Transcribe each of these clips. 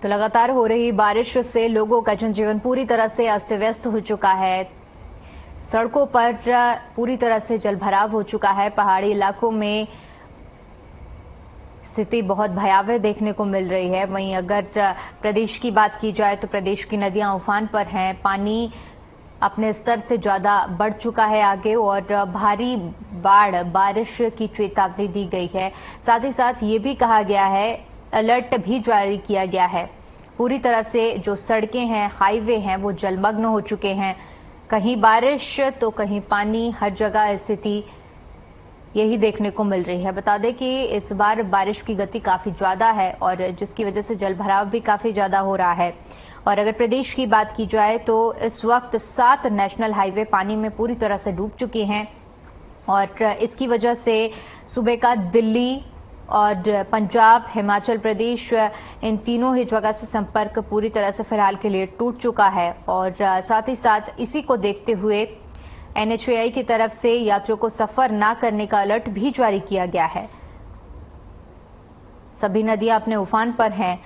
तो लगातार हो रही बारिश से लोगों का जनजीवन पूरी तरह से अस्त व्यस्त हो चुका है। सड़कों पर पूरी तरह से जलभराव हो चुका है। पहाड़ी इलाकों में स्थिति बहुत भयावह देखने को मिल रही है। वहीं अगर प्रदेश की बात की जाए तो प्रदेश की नदियां उफान पर हैं। पानी अपने स्तर से ज्यादा बढ़ चुका है आगे और भारी बाढ़ बारिश की चेतावनी दी गई है। साथ ही साथ ये भी कहा गया है, अलर्ट भी जारी किया गया है। पूरी तरह से जो सड़कें हैं, हाईवे हैं, वो जलमग्न हो चुके हैं। कहीं बारिश तो कहीं पानी, हर जगह स्थिति यही देखने को मिल रही है। बता दें कि इस बार बारिश की गति काफी ज्यादा है और जिसकी वजह से जलभराव भी काफी ज्यादा हो रहा है। और अगर प्रदेश की बात की जाए तो इस वक्त 7 नेशनल हाईवे पानी में पूरी तरह से डूब चुके हैं और इसकी वजह से सूबे का दिल्ली और पंजाब, हिमाचल प्रदेश, इन तीनों ही जगह से संपर्क पूरी तरह से फिलहाल के लिए टूट चुका है। और साथ ही साथ इसी को देखते हुए NHAI की तरफ से यात्रियों को सफर न करने का अलर्ट भी जारी किया गया है। सभी नदियां अपने उफान पर हैं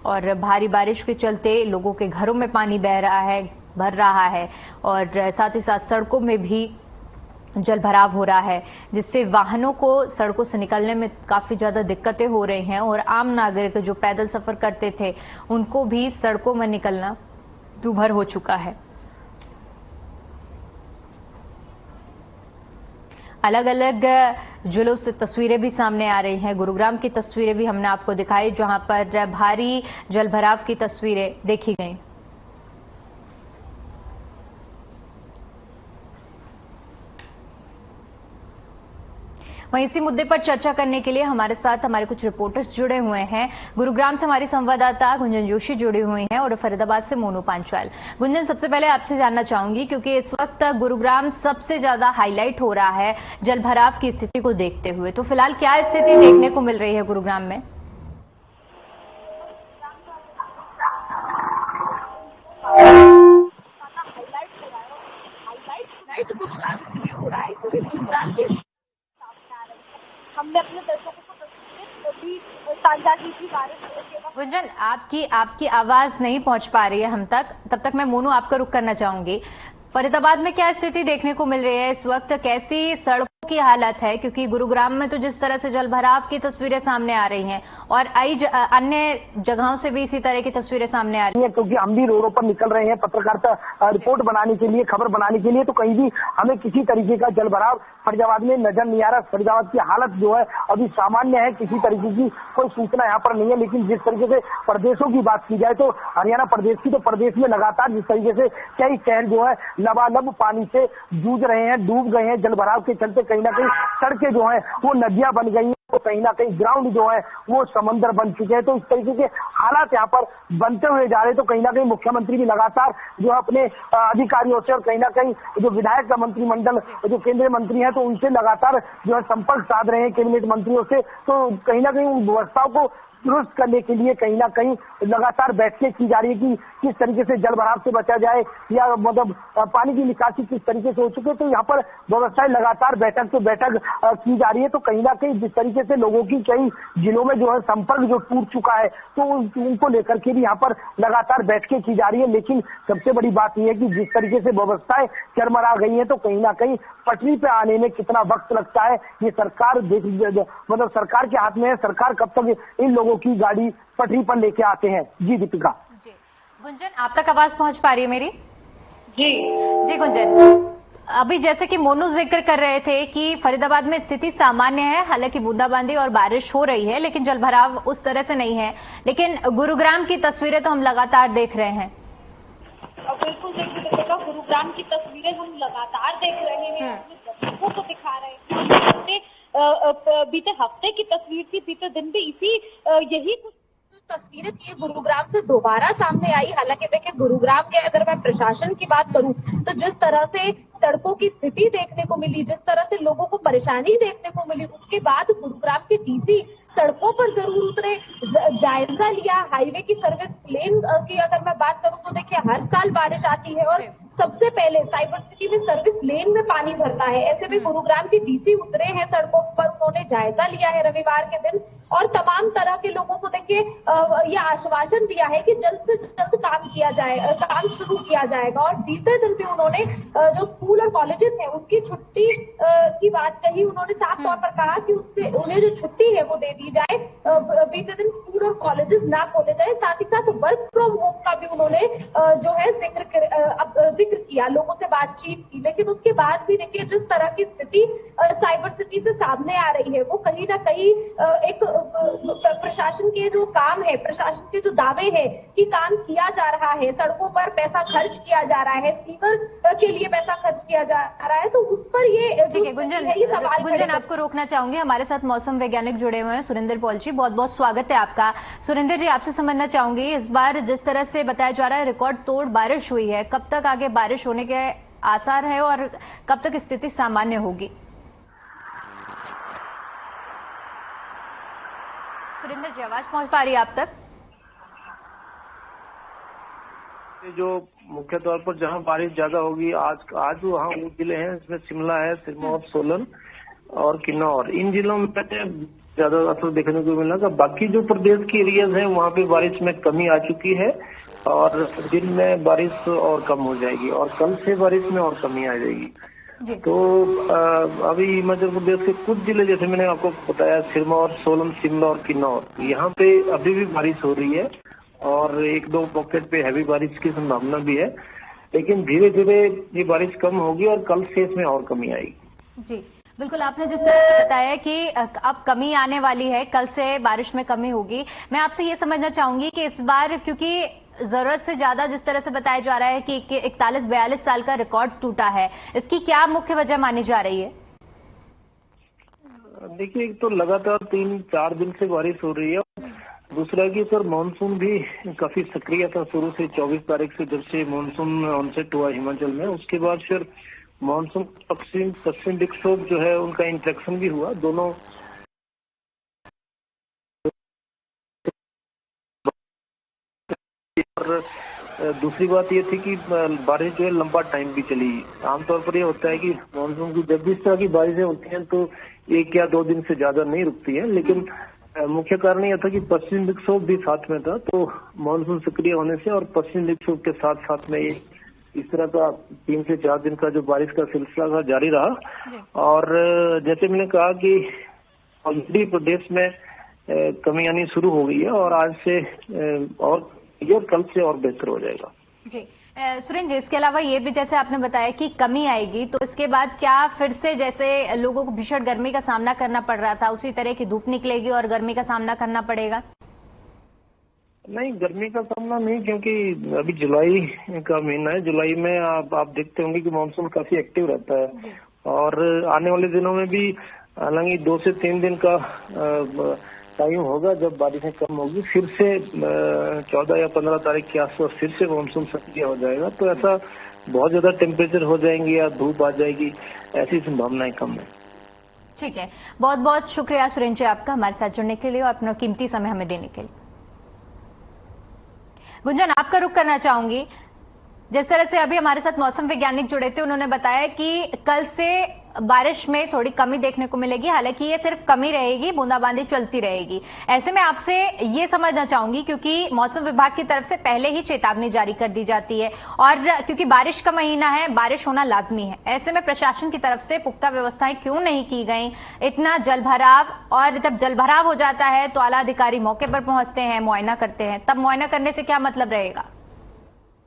और भारी बारिश के चलते लोगों के घरों में पानी भर रहा है और साथ ही साथ सड़कों में भी जलभराव हो रहा है, जिससे वाहनों को सड़कों से निकलने में काफी ज्यादा दिक्कतें हो रही हैं और आम नागरिक जो पैदल सफर करते थे उनको भी सड़कों में निकलना दूभर हो चुका है। अलग अलग जिलों से तस्वीरें भी सामने आ रही हैं। गुरुग्राम की तस्वीरें भी हमने आपको दिखाई, जहां पर भारी जलभराव की तस्वीरें देखी गई। वहीं इसी मुद्दे पर चर्चा करने के लिए हमारे साथ हमारे कुछ रिपोर्टर्स जुड़े हुए हैं। गुरुग्राम से हमारी संवाददाता गुंजन जोशी जुड़ी हुई हैं और फरीदाबाद से मोनू पांचाल। गुंजन, सबसे पहले आपसे जानना चाहूंगी, क्योंकि इस वक्त गुरुग्राम सबसे ज्यादा हाईलाइट हो रहा है जलभराव की स्थिति को देखते हुए, तो फिलहाल क्या स्थिति देखने को मिल रही है गुरुग्राम में? हमने अपने दर्शकों को तस्वीरें भी साझा की थी बारिश। गुंजन, आपकी आवाज नहीं पहुंच पा रही है हम तक, तब तक मैं मोनू आपका रुख करना चाहूंगी। फरीदाबाद में क्या स्थिति देखने को मिल रही है इस वक्त? कैसी सड़कों की हालत है? क्योंकि गुरुग्राम में तो जिस तरह से जलभराव की तस्वीरें सामने आ रही हैं और अन्य जगहों से भी इसी तरह की तस्वीरें सामने आ रही हैं, क्योंकि हम भी रोडों पर निकल रहे हैं पत्रकारिता रिपोर्ट बनाने के लिए, खबर बनाने के लिए, तो कहीं भी हमें किसी तरीके का जलभराव फरीदाबाद में नजर नहीं आ रहा। फरीदाबाद की हालत जो है अभी सामान्य है, किसी तरीके की कोई सूचना यहाँ पर नहीं है। लेकिन जिस तरीके से प्रदेशों की बात की जाए तो हरियाणा प्रदेश की, तो प्रदेश में लगातार जिस तरीके से कई शहर जो है लबालब पानी से जूझ रहे हैं, डूब गए हैं। जलभराव के चलते कहीं ना कहीं सड़कें जो है वो नदियां बन गई हैं, तो कहीं ना कहीं ग्राउंड जो है वो समंदर बन चुके हैं। तो इस तरीके के हालात यहाँ पर बनते हुए जा रहे हैं। तो कहीं ना कहीं मुख्यमंत्री भी लगातार जो अपने अधिकारियों से और कहीं ना कहीं जो विधायक का मंत्रिमंडल, जो केंद्रीय मंत्री हैं, तो उनसे लगातार जो है संपर्क साध रहे हैं कैबिनेट मंत्रियों से। तो कहीं ना कहीं उन व्यवस्थाओं को दुरुस्त करने के लिए कहीं ना कहीं लगातार बैठकें की जा रही है कि किस तरीके से जलभराव से बचा जाए, या मतलब पानी की निकासी किस तरीके से हो चुकी है। तो यहाँ पर व्यवस्थाएं लगातार बैठक से बैठक की जा रही है। तो कहीं ना कहीं जिस तरीके से लोगों की कई जिलों में जो है संपर्क जो टूट चुका है, तो उनको लेकर के भी यहाँ पर लगातार बैठकें की जा रही है। लेकिन सबसे बड़ी बात यह है कि जिस तरीके से व्यवस्थाएं चरमरा गई है, तो कहीं ना कहीं पटरी पे आने में कितना वक्त लगता है ये सरकार मतलब सरकार के हाथ में है। सरकार कब तक इन लोगों की गाड़ी पटरी पर लेके आते हैं। जी दीपिका। जी गुंजन, आप तक आवाज पहुंच पा रही है मेरी? जी गुंजन, अभी जैसे कि मोनू जिक्र कर रहे थे कि फरीदाबाद में स्थिति सामान्य है, हालांकि बूंदाबांदी और बारिश हो रही है, लेकिन जलभराव उस तरह से नहीं है। लेकिन गुरुग्राम की तस्वीरें तो हम लगातार देख रहे हैं। बिल्कुल देखिएगा, गुरुग्राम की तस्वीरें हम लगातार देख रहे हैं, अपने दर्शकों को दिखा रहे हैं। बीते हफ्ते की तस्वीर थी, बीते दिन भी यही कुछ तस्वीरें थी गुरुग्राम से दोबारा सामने आई। हालांकि देखिए, गुरुग्राम के अगर मैं प्रशासन की बात करूं तो जिस तरह से सड़कों की स्थिति देखने को मिली, जिस तरह से लोगों को परेशानी देखने को मिली, उसके बाद गुरुग्राम के डीसी सड़कों पर जरूर उतरे, जायजा लिया। हाईवे की सर्विस लेन की अगर मैं बात करूं तो देखिए, हर साल बारिश आती है और सबसे पहले साइबर सिटी में सर्विस लेन में पानी भरता है। ऐसे में गुरुग्राम के डीसी उतरे हैं सड़कों पर, उन्होंने जायजा लिया है रविवार के दिन और तमाम तरह के लोगों को देखिए ये आश्वासन दिया है कि जल्द से जल्द काम किया जाए, काम शुरू किया जाएगा। और बीते दिन भी उन्होंने जो स्कूल और कॉलेजेस हैं उनकी छुट्टी की बात कही। उन्होंने साफ तौर पर कहा कि उन्हें जो छुट्टी है वो दे दी जाए, बीते दिन स्कूल और कॉलेजेस ना खोले जाए। साथ ही साथ वर्क फ्रॉम होम का भी उन्होंने जो है जिक्र किया, लोगों से बातचीत की। लेकिन उसके बाद भी देखिए जिस तरह की स्थिति साइबर सिटी से सामने आ रही है वो कहीं ना कहीं एक प्रशासन के जो काम है, प्रशासन के जो दावे हैं कि काम किया जा रहा है, सड़कों पर पैसा खर्च किया जा रहा है, सीवर के लिए पैसा खर्च किया जा रहा है, तो उस पर ये ठीक है गुंजन आपको रोकना चाहूंगी। हमारे साथ मौसम वैज्ञानिक जुड़े हुए हैं सुरेंद्र पॉल जी, बहुत बहुत स्वागत है आपका। सुरेंद्र जी, आपसे समझना चाहूंगी, इस बार जिस तरह से बताया जा रहा है रिकॉर्ड तोड़ बारिश हुई है, कब तक आगे बारिश होने के आसार है और कब तक स्थिति सामान्य होगी? सुरेंद्र जी, आवाज पहुंच पा रही है आप तक? जो मुख्य तौर पर जहां बारिश ज्यादा होगी आज वहाँ वो जिले हैं, इसमें शिमला है, सिरमौर, सोलन और किन्नौर, इन जिलों में ज्यादा असर देखने को मिलेगा। बाकी जो प्रदेश के एरियाज हैं वहाँ पे बारिश में कमी आ चुकी है और दिन में बारिश और कम हो जाएगी और कल से बारिश में और कमी आ जाएगी। तो अभी हिमाचल प्रदेश के कुछ जिले जैसे मैंने आपको बताया, सिरमौर, सोलन, शिमला और किन्नौर, यहाँ पे अभी भी बारिश हो रही है और एक दो पॉकेट पे हैवी बारिश की संभावना भी है, लेकिन धीरे धीरे ये बारिश कम होगी और कल से इसमें और कमी आएगी। जी बिल्कुल, आपने जिस तरह से बताया कि अब कमी आने वाली है, कल से बारिश में कमी होगी। मैं आपसे ये समझना चाहूंगी कि इस बार क्योंकि जरूरत से ज्यादा जिस तरह से बताया जा रहा है कि 41-42 साल का रिकॉर्ड टूटा है, इसकी क्या मुख्य वजह मानी जा रही है? देखिए, एक तो लगातार 3-4 दिन से बारिश हो रही है, दूसरा कि सर मानसून भी काफी सक्रिय था शुरू से। 24 तारीख से जब से मानसून ऑनसेट हुआ हिमाचल में, उसके बाद फिर मानसून पश्चिम विक्षोभ जो है उनका इंट्रैक्शन भी हुआ, दोनों और दूसरी बात ये थी कि बारिश जो है लंबा टाइम भी चली। आमतौर पर ये होता है कि मानसून की जब भी इस तरह की बारिशें होती हैं तो 1 या 2 दिन से ज्यादा नहीं रुकती है, लेकिन मुख्य कारण यह था कि पश्चिम विक्षोभ भी साथ में था, तो मानसून सक्रिय होने से और पश्चिम विक्षोभ के साथ साथ में इस तरह का 3 से 4 दिन का जो बारिश का सिलसिला था जारी रहा। और जैसे मैंने कहा कि ऑलरेडी प्रदेश में कमी आनी शुरू हो गई है और आज से और कल से और बेहतर हो जाएगा। जी सुरेंद्र जी, इसके अलावा ये भी जैसे आपने बताया कि कमी आएगी, तो इसके बाद क्या फिर से जैसे लोगों को भीषण गर्मी का सामना करना पड़ रहा था उसी तरह की धूप निकलेगी और गर्मी का सामना करना पड़ेगा? नहीं, गर्मी का सामना नहीं, क्योंकि अभी जुलाई का महीना है। जुलाई में आप देखते होंगे कि मानसून काफी एक्टिव रहता है और आने वाले दिनों में भी हालांकि 2 से 3 दिन का टाइम होगा जब बारिशें कम होगी, फिर से 14 या 15 तारीख के आसपास फिर से मानसून सक्रिय हो जाएगा, तो ऐसा बहुत ज्यादा टेम्परेचर हो जाएंगे या धूप आ जाएगी, ऐसी संभावनाएं कम है। ठीक है, बहुत बहुत शुक्रिया सुरेंद्र जी आपका हमारे साथ जुड़ने के लिए और अपना कीमती समय हमें देने के लिए। गुंजन, आपका रुख करना चाहूंगी, जिस तरह से अभी हमारे साथ मौसम वैज्ञानिक जुड़े थे उन्होंने बताया कि कल से बारिश में थोड़ी कमी देखने को मिलेगी, हालांकि ये सिर्फ कमी रहेगी, बूंदाबांदी चलती रहेगी। ऐसे में आपसे ये समझना चाहूंगी, क्योंकि मौसम विभाग की तरफ से पहले ही चेतावनी जारी कर दी जाती है और क्योंकि बारिश का महीना है, बारिश होना लाजमी है, ऐसे में प्रशासन की तरफ से पुख्ता व्यवस्थाएं क्यों नहीं की गई? इतना जलभराव, और जब जलभराव हो जाता है तो आला अधिकारी मौके पर पहुंचते हैं, मुआयना करते हैं, तब मुआयना करने से क्या मतलब रहेगा?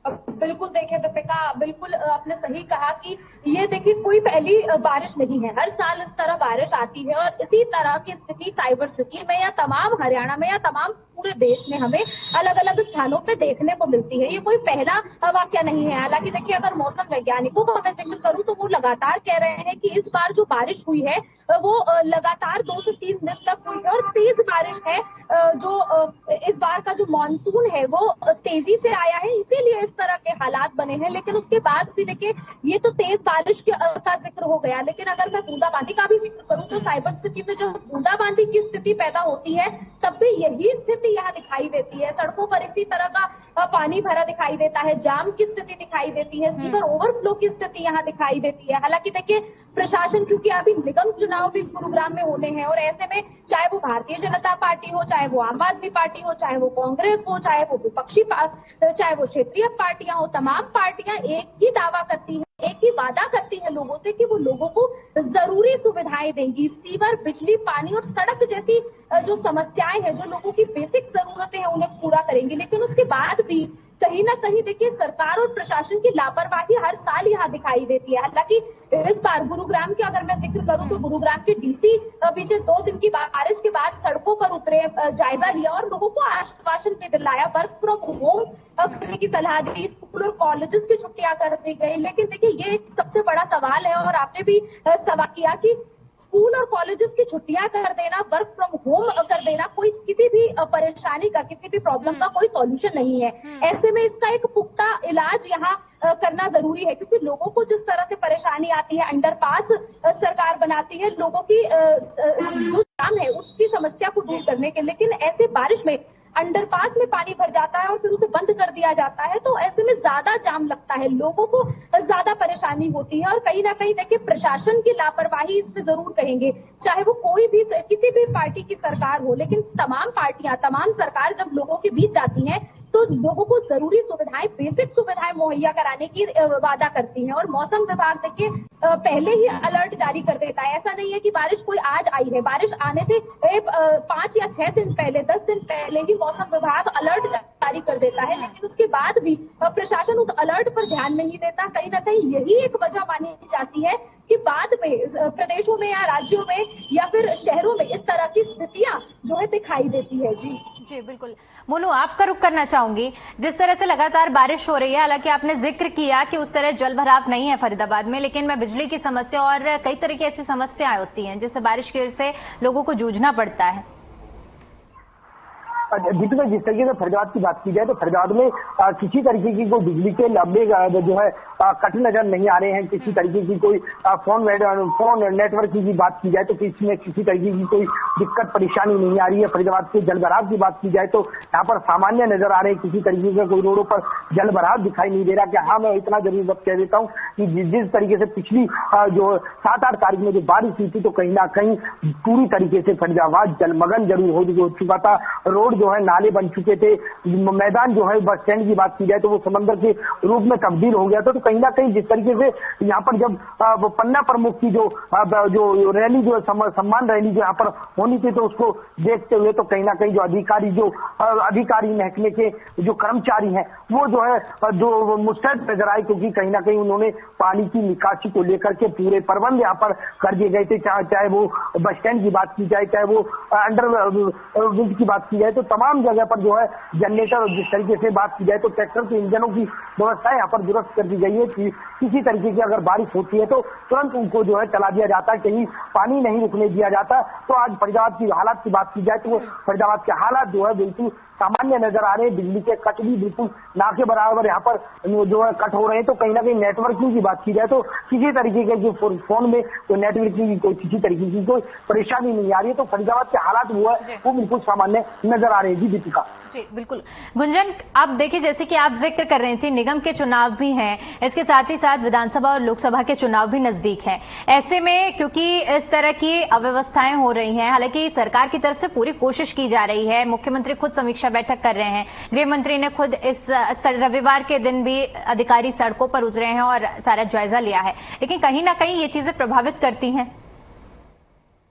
बिल्कुल देखिए दीपिका, बिल्कुल आपने सही कहा कि ये देखिए कोई पहली बारिश नहीं है, हर साल इस तरह बारिश आती है और इसी तरह की स्थिति साइबर सिटी में या तमाम हरियाणा में या तमाम पूरे देश में हमें अलग अलग स्थानों पे देखने को मिलती है। ये कोई पहला वाक्य नहीं है। हालांकि देखिए, अगर मौसम वैज्ञानिकों को मैं जिक्र करूं तो वो लगातार कह रहे हैं कि इस बार जो बारिश हुई है वो लगातार 2 से 3 दिन तक हुई है और तेज बारिश है। जो इस बार का जो मानसून है वो तेजी से आया है, इसीलिए इस तरह के हालात बने हैं। लेकिन उसके बाद भी देखिए, ये तो तेज बारिश का जिक्र हो गया, लेकिन अगर मैं बूंदाबांदी का भी जिक्र करूं तो साइबर सिटी में जो बूंदाबांदी की स्थिति पैदा होती है तब भी यही स्थिति यहाँ दिखाई देती है। सड़कों पर इसी तरह का पानी भरा दिखाई देता है, जाम की स्थिति दिखाई देती है, सीवर ओवरफ्लो की स्थिति यहाँ दिखाई देती है। हालांकि देखिए प्रशासन, क्योंकि अभी निगम चुनाव भी गुरुग्राम में होने हैं और ऐसे में चाहे वो भारतीय जनता पार्टी हो, चाहे वो आम आदमी पार्टी हो, चाहे वो कांग्रेस हो, चाहे वो विपक्षी चाहे वो क्षेत्रीय पार्टियां हो, तमाम पार्टियां एक ही दावा करती हैं, एक ही वादा करती है लोगों से कि वो लोगों को जरूरी सुविधाएं देंगी। सीवर, बिजली, पानी और सड़क जैसी जो समस्याएं हैं, जो लोगों की बेसिक जरूरतें हैं, उन्हें पूरा करेंगी। लेकिन उसके बाद भी कहीं ना कहीं देखिए सरकार और प्रशासन की लापरवाही हर साल यहाँ दिखाई देती है। हालांकि इस बार गुरुग्राम के अगर मैं जिक्र करूं तो गुरुग्राम के डीसी पिछले 2 दिन की बारिश के बाद सड़कों पर उतरे, जायजा लिया और लोगों को आश्वासन भी दिलाया, वर्क फ्रॉम होम करने की सलाह दी, स्कूल और कॉलेजेस की छुट्टियां कर दी गई। लेकिन देखिए ये एक सबसे बड़ा सवाल है और आपने भी सवाल किया कि स्कूल और कॉलेजेस की छुट्टियां कर देना, वर्क फ्रॉम होम कर देना कोई किसी भी परेशानी का, किसी भी प्रॉब्लम का कोई सॉल्यूशन नहीं है। ऐसे में इसका एक पुख्ता इलाज यहाँ करना जरूरी है, क्योंकि लोगों को जिस तरह से परेशानी आती है, अंडरपास सरकार बनाती है लोगों की जो जाम है उसकी समस्या को दूर करने के, लेकिन ऐसे बारिश में अंडरपास में पानी भर जाता है और फिर उसे बंद कर दिया जाता है, तो ऐसे में ज्यादा जाम लगता है, लोगों को ज्यादा परेशानी होती है। और कहीं ना कहीं देखिए प्रशासन की लापरवाही इसमें जरूर कहेंगे, चाहे वो कोई भी किसी भी पार्टी की सरकार हो, लेकिन तमाम पार्टियां, तमाम सरकार जब लोगों के बीच जाती हैं तो लोगों को जरूरी सुविधाएं, बेसिक सुविधाएं मुहैया कराने की वादा करती है। और मौसम विभाग देखिए पहले ही अलर्ट जारी कर देता है। ऐसा नहीं है कि बारिश कोई आज आई है, बारिश आने से 5 या 6 दिन पहले, 10 दिन पहले ही मौसम विभाग अलर्ट जारी कर देता है, लेकिन उसके बाद भी प्रशासन उस अलर्ट पर ध्यान नहीं देता। कहीं ना कहीं यही एक वजह मानी जाती है कि बाद में प्रदेशों में या राज्यों में या फिर शहरों में इस तरह की स्थितियां जो है दिखाई देती है। जी बिल्कुल। मोनू, आपका रुख करना चाहूंगी, जिस तरह से लगातार बारिश हो रही है, हालांकि आपने जिक्र किया कि उस तरह जल भराव नहीं है फरीदाबाद में, लेकिन मैं बिजली की समस्या और कई तरह की ऐसी समस्याएं होती हैं जिससे बारिश की वजह से लोगों को जूझना पड़ता है। दीपिका, जिस तरीके से फरीदाबाद की बात की जाए तो फरीदाबाद में किसी तरीके की कोई बिजली के लंबे जो है कट नजर नहीं आ रहे हैं। किसी तरीके की कोई फोन नेटवर्क की बात की जाए तो इसमें किसी तरीके की कोई दिक्कत परेशानी नहीं आ रही है। फरीदाबाद के जल भराव की बात की जाए तो यहाँ पर सामान्य नजर आ रहे हैं, किसी तरीके का कोई रोडों पर जल भराव दिखाई नहीं दे रहा। कि हाँ, मैं इतना जरूर बात कह देता हूँ कि जिस तरीके से पिछली जो 7-8 तारीख में जो बारिश हुई थी तो कहीं ना कहीं पूरी तरीके से फरीदाबाद जलमग्न जरूर हो चुका था। रोड जो है नाले बन चुके थे, मैदान जो है बस स्टैंड की बात की जाए तो वो समंदर के रूप में तब्दील हो गया था। तो कहीं ना कहीं जिस तरीके से यहाँ पर जब पन्ना प्रमुख की जो रैली, जो सम्मान रैली जो यहाँ पर होनी थी, तो उसको देखते हुए तो कहीं ना कहीं जो अधिकारी महकमे के जो कर्मचारी हैं वो जो है जो मुस्तैद नजर आए, क्योंकि कहीं ना कहीं उन्होंने पानी की निकासी को लेकर के पूरे प्रबंध यहाँ पर कर दिए गए थे। चाहे वो बस स्टैंड की बात की जाए, चाहे वो अंडर ब्रिज की बात की जाए, तो तमाम जगह पर जो है जनरेटर, और जिस तरीके से बात की जाए तो ट्रैक्टर के इंजनों की व्यवस्था यहाँ पर दुरुस्त कर दी गई है कि किसी तरीके की अगर बारिश होती है तो तुरंत उनको जो है चला दिया जाता है, कहीं पानी नहीं रुकने दिया जाता। तो आज फरीदाबाद की हालात की बात की जाए तो फरीदाबाद के हालात जो है बिल्कुल सामान्य नजर आ रहे हैं। बिजली के कट भी बिल्कुल ना के बराबर यहाँ पर जो है कट हो रहे हैं। तो कहीं ना कहीं नेटवर्किंग की बात की जाए तो किसी तरीके के फोन में कोई नेटवर्किंग की कोई किसी तरीके की कोई परेशानी नहीं आ रही है। तो फरीदाबाद के हालात वो बिल्कुल सामान्य नजर आ रहे हैं। जी दीपिका। जी बिल्कुल। गुंजन, आप देखिए जैसे कि आप जिक्र कर रही थी, निगम के चुनाव भी हैं, इसके साथ ही साथ विधानसभा और लोकसभा के चुनाव भी नजदीक हैं। ऐसे में क्योंकि इस तरह की अव्यवस्थाएं हो रही हैं, हालांकि सरकार की तरफ से पूरी कोशिश की जा रही है, मुख्यमंत्री खुद समीक्षा बैठक कर रहे हैं, गृह मंत्री ने खुद इस रविवार के दिन भी अधिकारी सड़कों पर उतरे हैं और सारा जायजा लिया है, लेकिन कहीं ना कहीं ये चीजें प्रभावित करती हैं।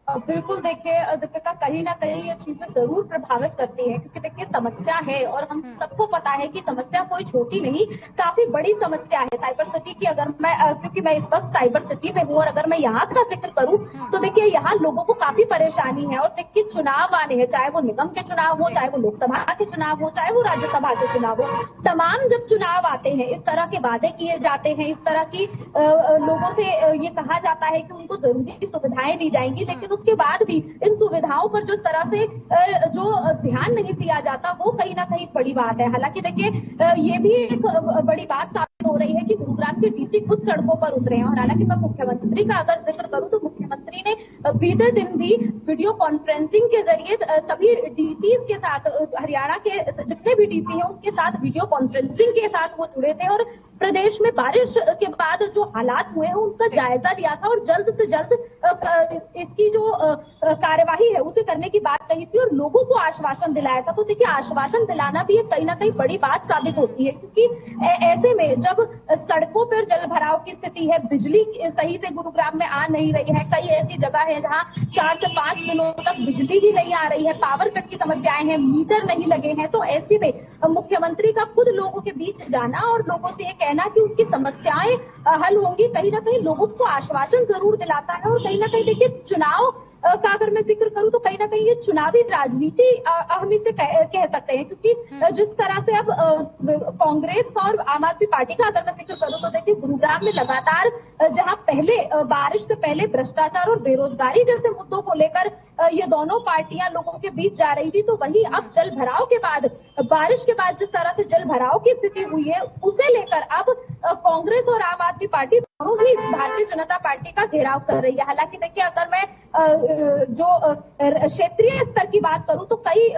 बिल्कुल, देखिए दीपिका, कहीं ना कहीं ये चीजें जरूर प्रभावित करती है, क्योंकि देखिए समस्या है और हम सबको पता है कि समस्या कोई छोटी नहीं, काफी बड़ी समस्या है साइबर सिटी की। अगर मैं क्योंकि मैं इस वक्त साइबर सिटी में हूँ और अगर मैं यहाँ का जिक्र करूँ तो देखिए यहाँ लोगों को काफी परेशानी है। और देखिए चुनाव आने हैं, चाहे वो निगम के चुनाव हो, चाहे वो लोकसभा के चुनाव हो, चाहे वो राज्यसभा के चुनाव हो, तमाम जब चुनाव आते हैं इस तरह के वादे किए जाते हैं, इस तरह की लोगों से ये कहा जाता है कि उनको जरूरी सुविधाएं दी जाएंगी, लेकिन उसके बाद भी इन सुविधाओं पर जिस तरह से जो ध्यान नहीं दिया जाता वो कहीं ना कहीं बड़ी बात है। हालांकि देखिए ये भी एक बड़ी बात साबित हो रही है कि गुरुग्राम के डीसी खुद सड़कों पर उतरे हैं। और हालांकि मैं मुख्यमंत्री का अगर जिक्र करूं तो मुख्यमंत्री मुख्यमंत्री ने बीते दिन भी वीडियो कॉन्फ्रेंसिंग के जरिए सभी डीसी के साथ, हरियाणा के जितने भी डीसी हैं उनके साथ वीडियो कॉन्फ्रेंसिंग के साथ वो जुड़े थे और प्रदेश में बारिश के बाद जो हालात हुए हैं उनका जायजा लिया था और जल्द से जल्द इसकी जो कार्यवाही है उसे करने की बात कही थी और लोगों को आश्वासन दिलाया था। तो देखिए, आश्वासन दिलाना भी एक कहीं ना कहीं बड़ी बात साबित होती है, क्योंकि ऐसे में जब सड़कों पर जल भराव की स्थिति है, बिजली सही से गुरुग्राम में आ नहीं रही है, कई ऐसी जगह है जहां 4 से 5 दिनों तक बिजली ही नहीं आ रही है, पावर कट की समस्याएं हैं, मीटर नहीं लगे हैं, तो ऐसे में मुख्यमंत्री का खुद लोगों के बीच जाना और लोगों से ये कहना कि उनकी समस्याएं हल होंगी, कहीं ना कहीं लोगों को आश्वासन जरूर दिलाता है। और कहीं ना कहीं देखिए, चुनाव का अगर मैं जिक्र करूं तो कहीं ना कहीं ये चुनावी राजनीति हम इसे कह सकते हैं, क्योंकि जिस तरह से अब कांग्रेस का और आम आदमी पार्टी का अगर मैं जिक्र करूं तो देखिए, गुरुग्राम में लगातार जहां पहले बारिश से पहले भ्रष्टाचार और बेरोजगारी जैसे मुद्दों को लेकर ये दोनों पार्टियां लोगों के बीच जा रही थी, तो वहीं अब जल भराव के बाद, बारिश के बाद जिस तरह से जल भराव की स्थिति हुई है उसे लेकर अब कांग्रेस और आम आदमी पार्टी दोनों ही भारतीय जनता पार्टी का घेराव कर रही है। हालांकि देखिए, अगर मैं जो क्षेत्रीय स्तर की बात करूं तो कई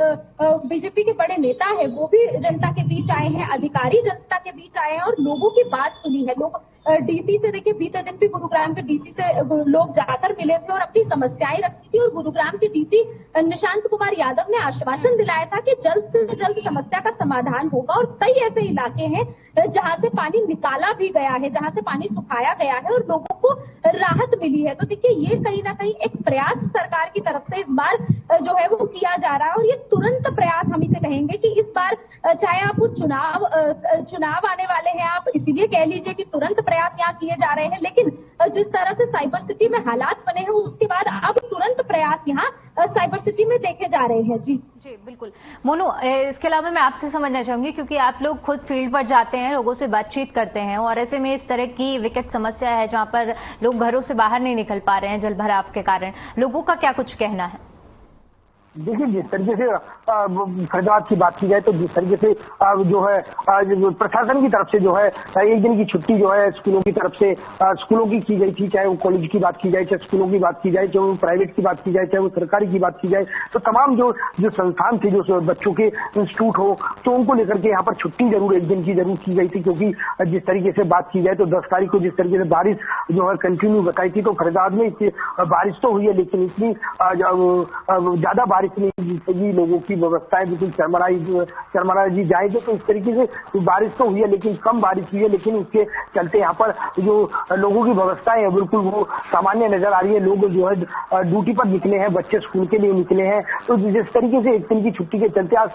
बीजेपी के बड़े नेता हैं वो भी जनता के बीच आए हैं, अधिकारी जनता के बीच आए हैं और लोगों की बात सुनी है। लोग डीसी से, देखिए बीते दिन भी गुरुग्राम के डीसी से लोग जाकर मिले थे और अपनी समस्याएं रखी थी और गुरुग्राम के डीसी निशांत कुमार यादव ने आश्वासन दिलाया था कि जल्द से जल्द समस्या का समाधान होगा। और कई ऐसे इलाके हैं जहां से पानी निकाला भी गया है, जहां से पानी सुखाया गया है और लोगों को राहत मिली है। तो देखिए, ये कहीं ना कहीं एक प्रयास सरकार की तरफ से इस बार जो है वो किया जा रहा है और ये तुरंत प्रयास हम इसे कहेंगे कि इस बार चाहे आप चुनाव आने वाले हैं, आप इसीलिए कह लीजिए कि तुरंत प्रयास यहाँ किए जा रहे हैं, लेकिन जिस तरह से साइबर सिटी में हालात बने हैं उसके बाद अब तुरंत प्रयास यहाँ साइबर सिटी में देखे जा रहे हैं। जी बिल्कुल। मोनू, इसके अलावा मैं आपसे समझना चाहूंगी, क्योंकि आप लोग खुद फील्ड पर जाते हैं, लोगों से बातचीत करते हैं और ऐसे में इस तरह की विकट समस्या है जहां पर लोग घरों से बाहर नहीं निकल पा रहे हैं जल भराव के कारण, लोगों का क्या कुछ कहना है? देखिए, जिस तरीके से फरीदाबाद की बात की जाए तो जिस तरीके से जो है प्रशासन की तरफ से जो है 1 दिन की छुट्टी जो है स्कूलों की तरफ से स्कूलों की गई थी, चाहे वो कॉलेज की बात की जाए, चाहे स्कूलों की बात की जाए, चाहे वो प्राइवेट की बात की जाए, चाहे वो सरकारी की बात की जाए, तो तमाम जो संस्थान थे, जो बच्चों के इंस्टीट्यूट हो, तो उनको लेकर के यहाँ पर छुट्टी जरूर 1 दिन की जरूर की गई थी। क्योंकि जिस तरीके से बात की जाए तो 10 तारीख को जिस तरीके से बारिश जो है कंटिन्यू बताई थी, तो फरीदाबाद में बारिश तो हुई है लेकिन इतनी ज्यादा बारिश नहीं, लोगों की व्यवस्थाएं बिल्कुल चरमरा जी जाएंगे। तो इस तरीके से बारिश तो हुई है लेकिन कम बारिश हुई है, लेकिन उसके चलते यहाँ पर जो लोगों की व्यवस्थाएं है बिल्कुल वो सामान्य नजर आ रही है। लोग जो है ड्यूटी पर निकले हैं, बच्चे स्कूल के लिए निकले हैं। तो जिस तरीके से 1 दिन की छुट्टी के चलते आज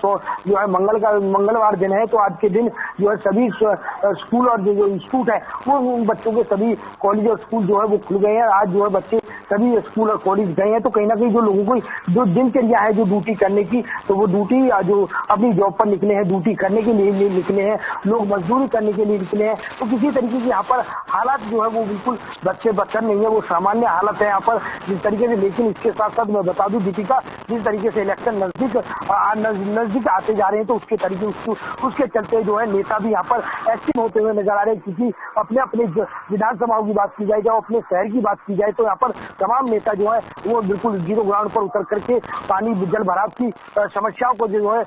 जो है मंगलवार दिन है, तो आज के दिन जो है सभी स्कूल और जो इंस्टीट्यूट है वो बच्चों के सभी कॉलेज और स्कूल जो है वो खुल गए हैं। आज जो है बच्चे सभी स्कूल और कॉलेज गए हैं। तो कहीं ना कहीं जो लोगों को जो दिनचर्या है जो ड्यूटी करने की, तो वो ड्यूटी जो अपनी जॉब पर निकले हैं, ड्यूटी करने के लिए निकले हैं, लोग मजदूरी करने के लिए निकले हैं। तो किसी तरीके की यहाँ पर हालात जो है वो बिल्कुल बच्चे बच्चन नहीं है, वो सामान्य हालत है यहाँ पर जिस तरीके से। लेकिन इसके साथ साथ मैं बता दूं दीपिका, जिस तरीके से इलेक्शन नजदीक आते जा रहे हैं, तो उसके चलते जो है नेता भी यहाँ पर एक्टिव होते हुए नजर आ रहे हैं। क्योंकि अपने अपने विधानसभाओं की बात की जाए, जब अपने शहर की बात की जाए, तो यहाँ पर तमाम नेता जो है वो बिल्कुल जीरो ग्राउंड पर उतर करके पानी जल भराव की समस्याओं को जो है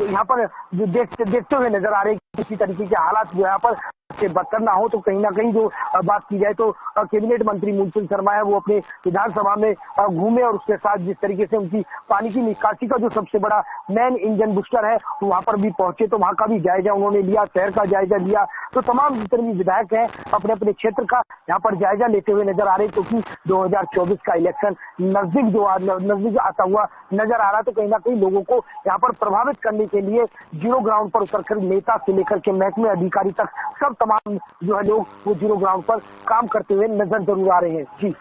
यहाँ पर देखते हुए नजर आ रहे हैं। किसी तरीके के हालात जो यहाँ पर से बदतर ना हो। तो कहीं ना कहीं जो बात की जाए तो कैबिनेट मंत्री मूलचंद शर्मा है वो अपने विधानसभा में घूमे और उसके साथ जिस तरीके से उनकी पानी की निकासी का जो सबसे बड़ा मेन इंजन बूस्टर है वहां पर भी पहुंचे, तो वहां का भी जायजा उन्होंने लिया, शहर का जायजा लिया। तो तमाम जितने भी विधायक हैं अपने अपने क्षेत्र का यहाँ पर जायजा लेते हुए नजर आ रहे, क्योंकि 2024 का इलेक्शन नजदीक आता हुआ नजर आ रहा। तो कहीं ना कहीं लोगों को यहाँ पर प्रभावित करने के लिए जीरो ग्राउंड पर उतरकर नेता से लेकर के महकमे अधिकारी तक सब तमाम जो है लोग वो जीरो ग्राउंड पर काम करते हुए नजर जरूर आ रहे हैं। जी,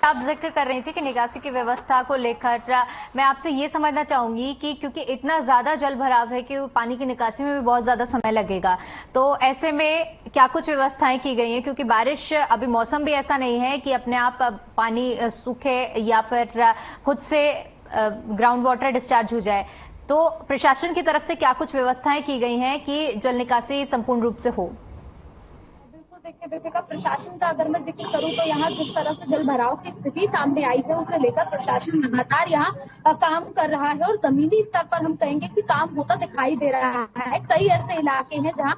आप जिक्र कर रही थी कि निकासी की व्यवस्था को लेकर मैं आपसे ये समझना चाहूंगी कि क्योंकि इतना ज्यादा जल भराव है कि पानी की निकासी में भी बहुत ज्यादा समय लगेगा, तो ऐसे में क्या कुछ व्यवस्थाएं की गई हैं? क्योंकि बारिश, अभी मौसम भी ऐसा नहीं है कि अपने आप पानी सूखे या फिर खुद से ग्राउंड वाटर डिस्चार्ज हो जाए। तो प्रशासन की तरफ से क्या कुछ व्यवस्थाएं की गई हैं कि जल निकासी संपूर्ण रूप से हो? देखिए दीपिका, प्रशासन का अगर मैं जिक्र करूं तो यहाँ जिस तरह से जल भराव की स्थिति सामने आई है उसे लेकर प्रशासन लगातार यहाँ काम कर रहा है और जमीनी स्तर पर हम कहेंगे कि काम होता दिखाई दे रहा है। कई ऐसे इलाके हैं जहाँ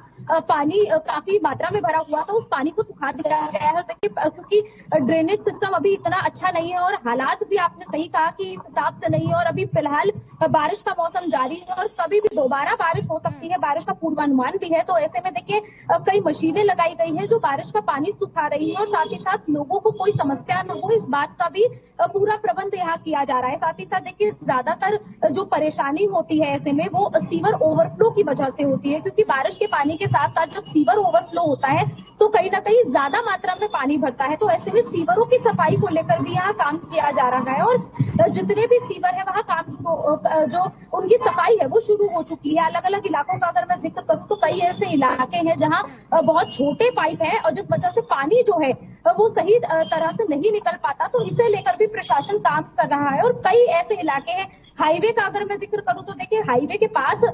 पानी काफी मात्रा में भरा हुआ था, उस पानी को सुखा दिया गया है। देखिए क्योंकि ड्रेनेज सिस्टम अभी इतना अच्छा नहीं है और हालात भी आपने सही कहा कि इस हिसाब से नहीं है और अभी फिलहाल बारिश का मौसम जारी है और कभी भी दोबारा बारिश हो सकती है, बारिश का पूर्वानुमान भी है। तो ऐसे में देखिए कई मशीनें लगाई गई है जो बारिश का पानी सुखा रही है और साथ ही साथ लोगों को कोई समस्या न हो इस बात का भी पूरा प्रबंध यहाँ किया जा रहा है। साथ ही साथ देखिए ज्यादातर जो परेशानी होती है ऐसे में वो सीवर ओवरफ्लो की वजह से होती है, क्योंकि बारिश के पानी के साथ साथ जब सीवर ओवरफ्लो होता है तो कहीं ना कहीं ज्यादा मात्रा में पानी भरता है। तो ऐसे में सीवरों की सफाई को लेकर भी यहाँ काम किया जा रहा है और जितने भी सीवर है वहाँ काम जो उनकी सफाई है वो शुरू हो चुकी है। अलग अलग इलाकों का अगर मैं जिक्र करूँ तो कई ऐसे इलाके हैं जहाँ बहुत छोटे पाइप है और जिस वजह से पानी जो है वो सही तरह से नहीं निकल पाता, तो इसे लेकर भी प्रशासन काम कर रहा है। और कई ऐसे इलाके हैं, हाईवे का अगर मैं जिक्र करूं तो देखिए हाईवे के पास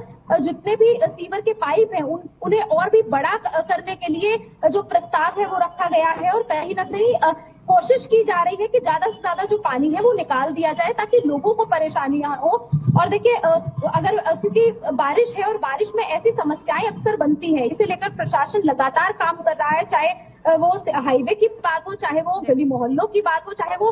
जितने भी सीवर के पाइप हैं उन्हें और भी बड़ा करने के लिए जो प्रस्ताव है वो रखा गया है और कहीं ना कहीं कोशिश की जा रही है कि ज्यादा से ज्यादा जो पानी है वो निकाल दिया जाए ताकि लोगों को परेशानियां हो। और देखिए अगर क्योंकि बारिश है और बारिश में ऐसी समस्याएं अक्सर बनती है, इसे लेकर प्रशासन लगातार काम कर रहा है, चाहे वो हाईवे की बात हो, चाहे वो गली मोहल्लों की बात हो, चाहे वो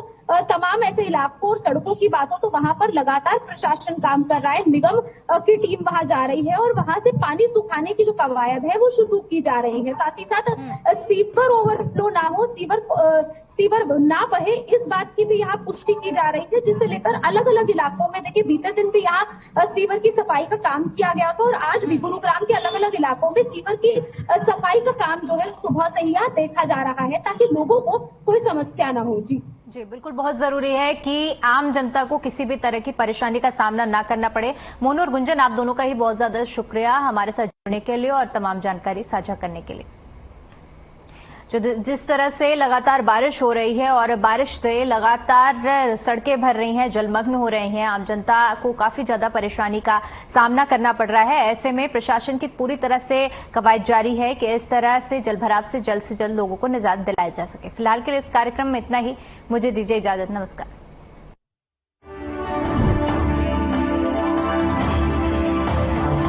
तमाम ऐसे इलाकों और सड़कों की बात हो, तो वहां पर लगातार प्रशासन काम कर रहा है। निगम की टीम वहां जा रही है और वहां से पानी सुखाने की जो कवायद है वो शुरू की जा रही है। साथ ही साथ सीवर ओवरफ्लो ना हो, सीवर ना बहे, इस बात की भी यहाँ पुष्टि की जा रही है, जिसे लेकर अलग अलग इलाकों में देखिए बीते दिन भी यहाँ सीवर की सफाई का काम किया गया था और आज भी गुरुग्राम के अलग अलग इलाकों में सीवर की सफाई का काम जो है सुबह से ही यहाँ देखा जा रहा है ताकि लोगों को कोई समस्या ना हो। जी बिल्कुल, बहुत जरूरी है कि आम जनता को किसी भी तरह की परेशानी का सामना ना करना पड़े। मोनू और गुंजन, आप दोनों का ही बहुत ज्यादा शुक्रिया हमारे साथ जुड़ने के लिए और तमाम जानकारी साझा करने के लिए। जो जिस तरह से लगातार बारिश हो रही है और बारिश से लगातार सड़कें भर रही हैं, जलमग्न हो रहे हैं, आम जनता को काफी ज्यादा परेशानी का सामना करना पड़ रहा है। ऐसे में प्रशासन की पूरी तरह से कवायद जारी है कि इस तरह से जलभराव से जल्द लोगों को निजात दिलाई जा सके। फिलहाल के लिए इस कार्यक्रम में इतना ही। मुझे दीजिए इजाजत। नमस्कार।